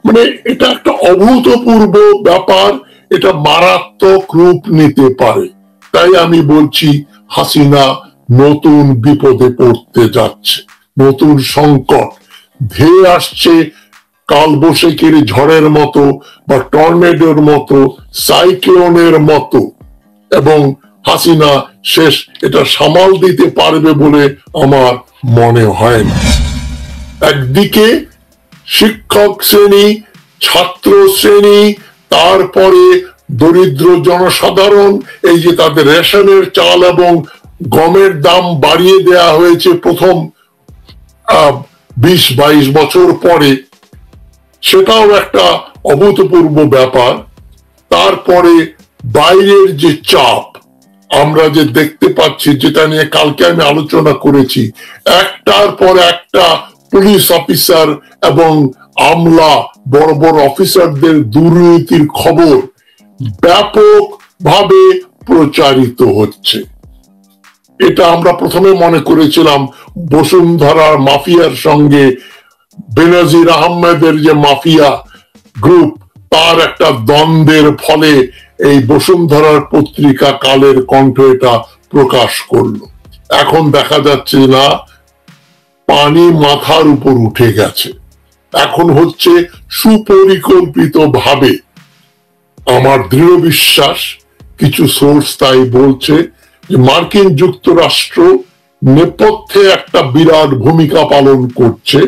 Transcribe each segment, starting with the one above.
মানে এটা একটা অভূতপূর্ব ব্যাপার, এটা মারাত্মক রূপ নিতে পারে। তাই আমি বলছি হাসিনা নতুন বিপদে পড়তে যাচ্ছে, নতুন সংকট ধেয়ে আসছে কালবৈশাখীর ঝড়ের মতো বা টর্নেডোর মতো, সাইক্লোনের মতো, এবং হাসিনা শেষ এটা সামাল দিতে পারবে বলে আমার মনে হয় না। একদিকে শিক্ষক শ্রেণী, ছাত্র শ্রেণী, তারপরে দরিদ্র জনসাধারণ, এই যে তাদের রেশনের চাল এবং গমের দাম বাড়িয়ে দেয়া হয়েছে প্রথম 20-22 বছর পরে, সেটাও একটা অভূতপূর্ব ব্যাপার। তারপরে বাইরের যে চাপ আমরা যে দেখতে পাচ্ছি, যেটা নিয়ে কালকে আমি আলোচনা করেছি, একটার পর একটা পুলিশ অফিসার এবং আমলা, বড় বড় অফিসারদের দুর্নীতির খবর ব্যাপকভাবে প্রচারিত হচ্ছে। এটা আমরা প্রথমে মনে করেছিলাম বসুন্ধরার মাফিয়ার সঙ্গে বেনজির আহমেদের যে মাফিয়া গ্রুপ, তার একটা দ্বন্দ্বের ফলে এই বসুন্ধরার পত্রিকা কালের কণ্ঠ এটা প্রকাশ করলো। এখন দেখা যাচ্ছে না, পানি মাথার উপর উঠে গেছে। এখন হচ্ছে সুপরিকল্পিত ভাবে, আমার দৃঢ় বিশ্বাস, কিছু সোর্স তাই বলছে যে মার্কিন যুক্তরাষ্ট্র নেপথ্যে একটা বিরাট ভূমিকা পালন করছে।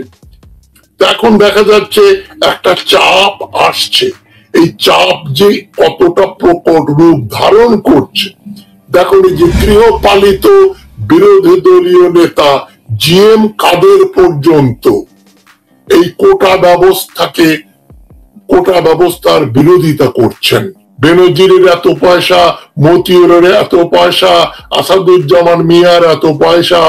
এখন দেখা যাচ্ছে একটা চাপ আসছে, এই চাপ যে কতটা প্রকট রূপ ধারণ করছে। দেখো, যে গৃহপালিত বিরোধী দলীয় নেতা জিএম কাদের পর্যন্ত এই কোটা ব্যবস্থার বিরোধিতা করছেন। বেনজিরের এত পয়সা, মতিউরের এত পয়সা, আসাদুজ্জামান মিয়ার এত পয়সা,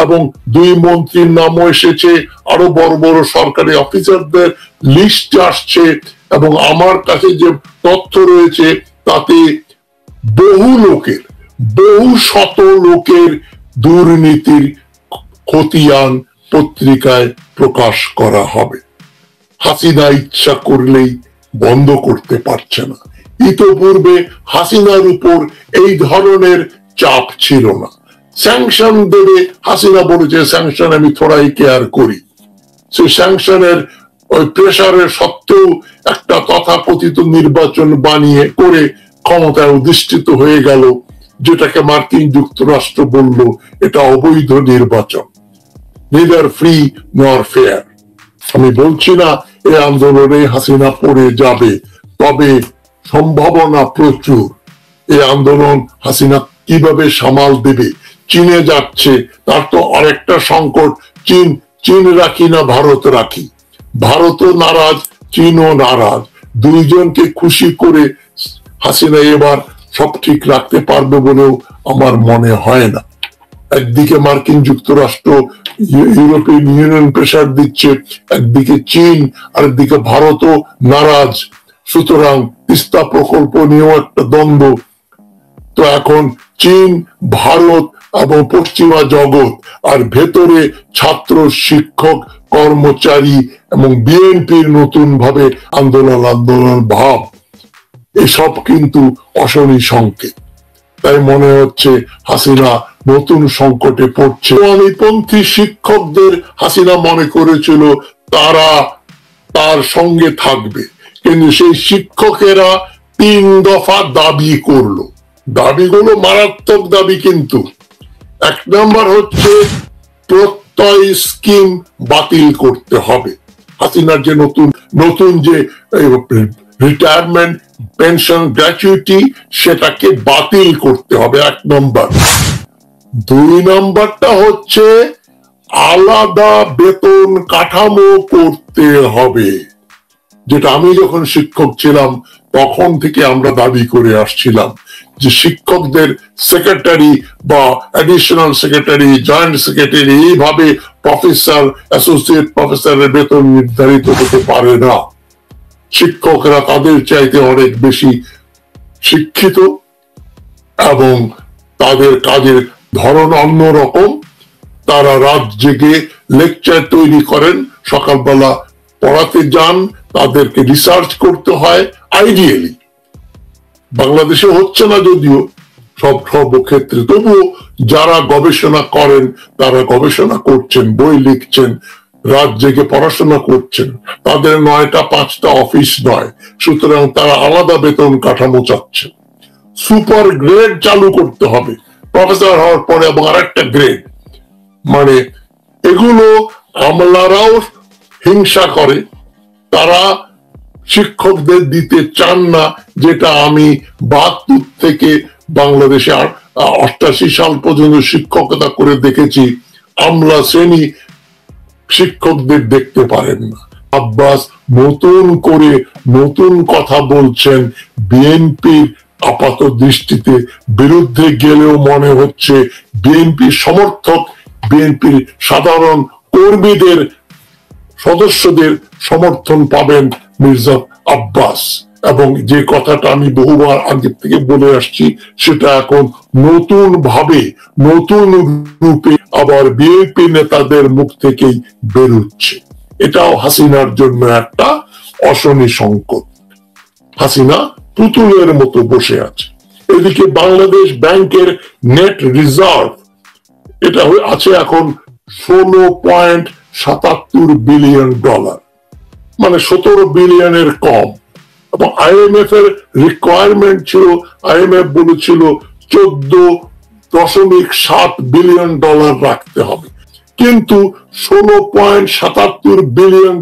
এবং 2 মন্ত্রীর নামও এসেছে, আরো বড় বড় সরকারি অফিসারদের লিস্ট আসছে, এবং আমার কাছে যে তথ্য রয়েছে তাতে বহু শত লোকের দুর্নীতির খতিয়ান পত্রিকায় প্রকাশ করা হবে। হাসিনা ইচ্ছা করলেই বন্ধ করতে পারছে না। ইতোপূর্বে হাসিনার উপর এই ধরনের চাপ ছিল না। স্যাংশন দেবে, হাসিনা বলেছে স্যাংশন আমি থোড়াই কেয়ার করি। সেই স্যাংশনের ওই প্রেসারের সত্ত্বেও একটা তথাকথিত নির্বাচন বানিয়ে করে ক্ষমতায় অধিষ্ঠিত হয়ে গেল, যেটাকে মার্কিন যুক্তরাষ্ট্র বলল এটা অবৈধ নির্বাচন, neither free nor fair। আমি বলছি না এই আন্দোলনে হাসিনা পড়ে যাবে, তবে সম্ভাবনা প্রচুর। এই আন্দোলন হাসিনা কিভাবে সামাল দেবে? চীনে যাচ্ছে, তার তো আরেকটা সংকট, চীন রাখি না ভারত রাখি। ভারতও নারাজ, চীনও নারাজ। দুইজনকে খুশি করে হাসিনা এবার সব ঠিক রাখতে পারবে বলেও আমার মনে হয় না। একদিকে মার্কিন যুক্তরাষ্ট্র, ইউরোপিয়ান ইউনিয়ন প্রেসার দিচ্ছে, একদিকে চীন, আরেকদিকে ভারতও নারাজ। সুতরাং তিস্তা প্রকল্প নিয়েও একটা দ্বন্দ্ব। তো এখন চীন, ভারত এবং পশ্চিমা জগৎ, আর ভেতরে ছাত্র, শিক্ষক, কর্মচারী এবং বিএনপির নতুন ভাবে আন্দোলন ভাব, এসব কিন্তু অশনি সংকেত। তাই মনে হচ্ছে হাসিনা নতুন সংকটে পড়ছে। বামপন্থী শিক্ষকদের হাসিনা মনে করেছিল তারা তার সঙ্গে থাকবে, কিন্তু সেই শিক্ষকেরা 3 দফা দাবি করলো। দাবিগুলো মারাত্মক দাবি, কিন্তু 1 নম্বর হচ্ছে প্রত্যয় স্কিম বাতিল করতে হবে। হাসিনার যে নতুন যে রিটায়ারমেন্ট পেনশন গ্র্যাচুইটি, সেটাকে বাতিল করতে হবে 1 নম্বর। 2 নম্বরটা হচ্ছে আলাদা বেতন কাঠামো করতে হবে, যেটা আমি যখন শিক্ষক ছিলাম তখন থেকে আমরা দাবি করে আসছিলাম যে শিক্ষকদের সেক্রেটারি বা অ্যাডিশনাল সেক্রেটারি, জয়েন্ট সেক্রেটারি, এইভাবে প্রফেসর, অ্যাসোসিয়েট প্রফেসরের বেতন নির্ধারিত হতে পারে না। শিক্ষকরা তাদের চাইতে অনেক বেশি শিক্ষিত এবং তাদের কাজের ধরন অন্যরকম। তারা রাত জেগে লেকচার তৈরি করেন, সকালবেলা পড়াতে যান, তাদেরকে রিসার্চ করতে হয়। আইডিয়ালি বাংলাদেশে হচ্ছে না যদিও সর্বক্ষেত্রে, তবুও যারা গবেষণা করেন তারা গবেষণা করছেন, বই লিখছেন, রাত জেগে পড়াশোনা করছেন। তাদের 9টা 5টা অফিস নয়, সুতরাং তারা আলাদা বেতন কাঠামো চাচ্ছে। সুপার গ্রেড চালু করতে হবে প্রফেসর হওয়ার পরে, এবং আরেকটা গ্রেড, মানে এগুলো আমলারাও হিংসা করে। তারা শিক্ষকদের দিতে চান না, যেটা আমি 72 থেকে বাংলাদেশে 88 সাল পর্যন্ত শিক্ষকতা করে দেখেছি। আমলা শ্রেণী শিক্ষকদের দেখতে পারেন না। আব্বাস নতুন করে নতুন কথা বলছেন, বিএনপির আপাত দৃষ্টিতে বিরুদ্ধে গেলেও মনে হচ্ছে বিএনপির সমর্থক, বিএনপির সাধারণ কর্মীদের সদস্যদের সমর্থন পাবেন মির্জা আব্বাস। এবং যে কথাটা আমি বহুবার আগে থেকে বলে আসছি, সেটা এখন নতুন ভাবে নতুন রূপে আবার বিএনপি নেতাদের মুখ থেকেই বেরোচ্ছে। এটাও হাসিনার জন্য একটা অশনি সংকট। হাসিনা পুতুলের মতো বসে আছে। এদিকে বাংলাদেশ ব্যাংকের নেট রিজার্ভ এটা আছে এখন $16.77 বিলিয়ন, মানে 17 বিলিয়নের কম। এবং আইএমএফ এর রিকোয়ারমেন্ট ছিল, আইএমএফ বলেছিল $14.7 বিলিয়ন রাখতে হবে, কিন্তু $16.77 বিলিয়ন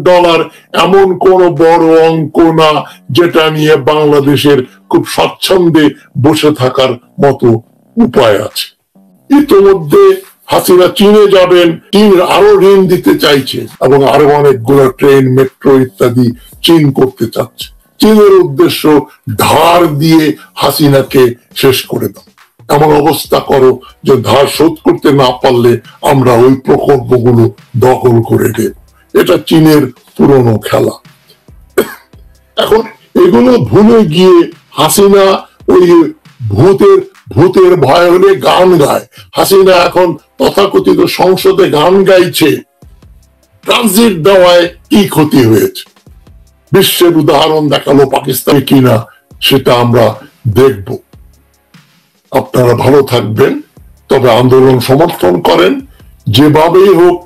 এমন কোন বড় অঙ্ক না যেটা নিয়ে বাংলাদেশের খুব স্বচ্ছন্দে বসে থাকার মতো উপায় আছে। ইতিমধ্যে হাসিনা চীনে যাবেন, চীন আরো ঋণ দিতে চাইছে এবং আরো অনেকগুলো ট্রেন, মেট্রো ইত্যাদি চীন করতে চাচ্ছে। চীনের উদ্দেশ্য ধার দিয়ে হাসিনাকে শেষ করে দাও, এমন অবস্থা করো যে ধার শোধ করতে না পারলে আমরা ওই প্রকল্পগুলো দখল করে দেব। এটা চীনের পুরনো খেলা। এখন এগুলো ভুলে গিয়ে হাসিনা ওই ভূতের ভয় হলে গান গায়। হাসিনা এখন তথাকথিত সংসদে গান গাইছে, ট্রানজিট দেওয়ায় কি ক্ষতি হয়েছে। বিশ্বের উদাহরণ দেখালো পাকিস্তানে কিনা, সেটা আমরা দেখব। আপনারা ভালো থাকবেন, তবে আন্দোলন সমর্থন করেন যেভাবেই হোক।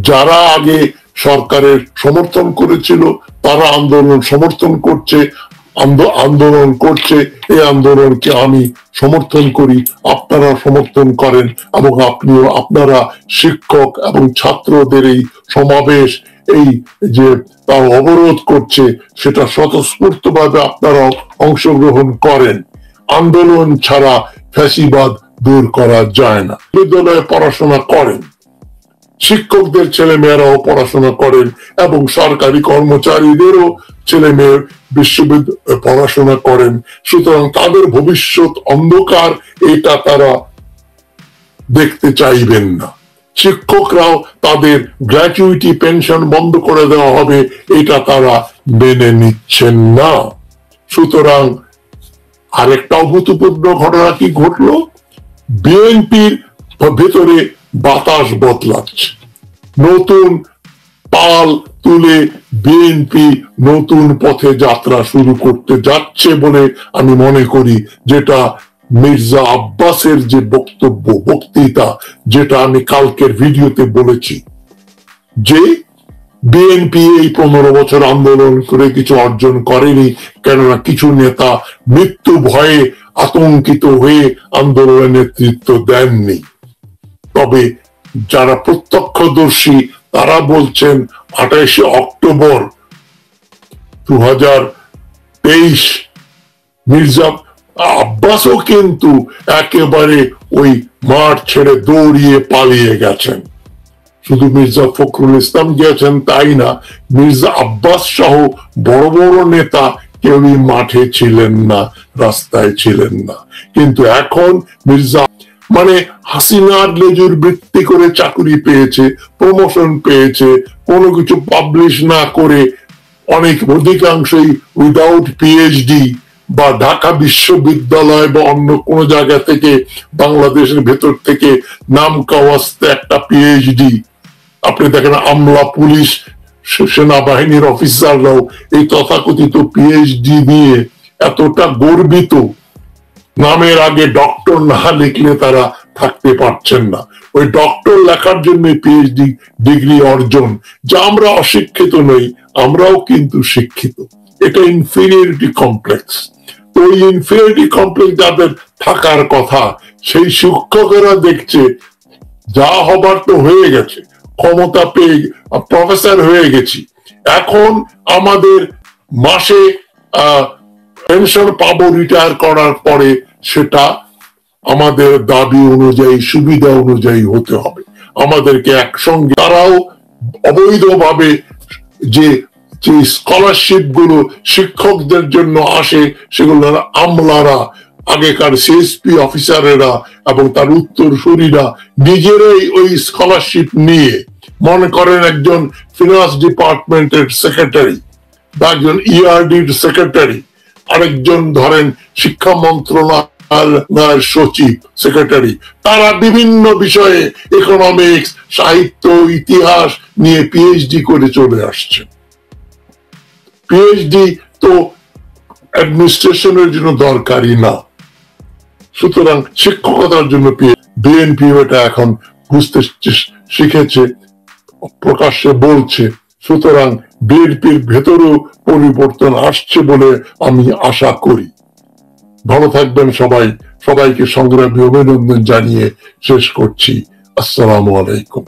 যারা আগে সরকারের সমর্থন করেছিল তারা আন্দোলন সমর্থন করছে, আন্দোলন করছে। এই আন্দোলনকে আমি সমর্থন করি, আপনারা সমর্থন করেন। এবং আপনারা শিক্ষক এবং ছাত্রদের এই সমাবেশ, এই যে তার অবরোধ করছে, সেটা স্বতঃস্ফূর্ত ভাবে আপনারা অংশগ্রহণ করেন। আন্দোলন ছাড়া ফ্যাসিবাদ দূর করা যায় না। বিদ্যালয়ে পড়াশোনা করেন, শিক্ষকদের ছেলে মেয়েরাও পড়াশোনা করেন এবং সরকারি কর্মচারীদেরও ছেলে মেয়ে বিশ্ববিদ্যালয়ে পড়াশোনা করেন। সুতরাং তাদের ভবিষ্যৎ অন্ধকার, এটা তারা দেখতে চাইবেন না। শিক্ষকরাও তাদের গ্র্যাচুইটি পেনশন বন্ধ করে দেওয়া হবে, এটা তারা মেনে নিচ্ছেন না। সুতরাং আরেকটা অভূতপূর্ব ঘটনা কি ঘটলো, বিএনপির ভেতরে বাতাস বদলাচ্ছে। নতুন পাল তুলে বিএনপি নতুন পথে যাত্রা শুরু করতে যাচ্ছে বলে আমি মনে করি। যেটা মির্জা আব্বাসের যে বক্তৃতা, যেটা আমি কালকের ভিডিওতে বলেছি, যে বিএনপি এই 15 বছর আন্দোলন করে কিছু অর্জন করেনি, কেননা কিছু নেতা মৃত্যু ভয়ে আতঙ্কিত হয়ে আন্দোলনের নেতৃত্ব দেননি। তবে যারা প্রত্যক্ষদর্শী তারা বলছেন 28 অক্টোবর 2023 মির্জা আব্বাসও কিন্তু একেবারে ওই মাঠ ছেড়ে দৌড়িয়ে পালিয়ে গেছেন। শুধু মির্জা ফখরুল ইসলাম গিয়েছেন তাই না, মির্জা আব্বাস সহ বড় বড় নেতা কেউই মাঠে ছিলেন না, রাস্তায় ছিলেন না। কিন্তু এখন মির্জা মানে হাসিনার লেজুর বৃত্তি করে চাকরি পেয়েছে, প্রমোশন পেয়েছে, কোনো কিছু পাবলিশ না করে, অনেক অধিকাংশই উইদাউট পিএইচডি বা ঢাকা বিশ্ববিদ্যালয় বা অন্য কোন জায়গা থেকে বাংলাদেশের ভেতর থেকে নাম কাওয়াস্তে একটা পিএইচডি। আপনি দেখেন আমলা পুলিশ সেনাবাহিনীর অফিসাররাও এই তথাকথিত পিএইচডি নিয়ে এতটা গর্বিত, নামের আগে ডক্টর না লিখলে তারা থাকতে পারছেন না। ওই ডক্টর লেখার জন্য পিএইচডি ডিগ্রি অর্জন। যা আমরা অশিক্ষিত নই, আমরাও কিন্তু শিক্ষিত। এটা ইনফিরিয়রিটি কমপ্লেক্স। তো ওই ইনফিরিয়রিটি কমপ্লেক্স যাদের থাকার কথা, সেই শিক্ষকেরা দেখছে যা হবার তো হয়ে গেছে, ক্ষমতা পেয়ে প্রফেসর হয়ে গেছি, এখন আমাদের মাসে পেনশন পাবো রিটায়ার করার পরে, সেটা আমাদের দাবি অনুযায়ী সুবিধা অনুযায়ী হতে হবে। আমাদেরকে একসঙ্গে তারাও অবৈধভাবে যে যে স্কলারশিপ গুলো শিক্ষকদের জন্য আসে, সেগুলো আমলারা, আগেকার সিএসপি অফিসারেরা এবং তার উত্তরসূরিরা নিজেরাই ওই স্কলারশিপ নিয়ে, মনে করেন একজন ফিনান্স ডিপার্টমেন্টের সেক্রেটারি বা একজন ইআরডির সেক্রেটারি, আরেকজন ধরেন শিক্ষা মন্ত্রণালয়ের সচিব সেক্রেটারি, তারা বিভিন্ন বিষয়ে ইকোনমিক্স, সাহিত্য, ইতিহাস নিয়ে পিএইচডি করে চলে আসছে। পিএইচডি তো অ্যাডমিনিস্ট্রেশনের জন্য দরকারি না, সুতরাং শিক্ষকতার জন্য বিএনপি এটা এখন বুঝতে শিখেছে, প্রকাশ্যে বলছে। সুতরাং বিএনপির ভেতরেও পরিবর্তন আসছে বলে আমি আশা করি। ভালো থাকবেন সবাই। সবাইকে সংগ্রামী অভিনন্দন জানিয়ে শেষ করছি। আসসালামু আলাইকুম।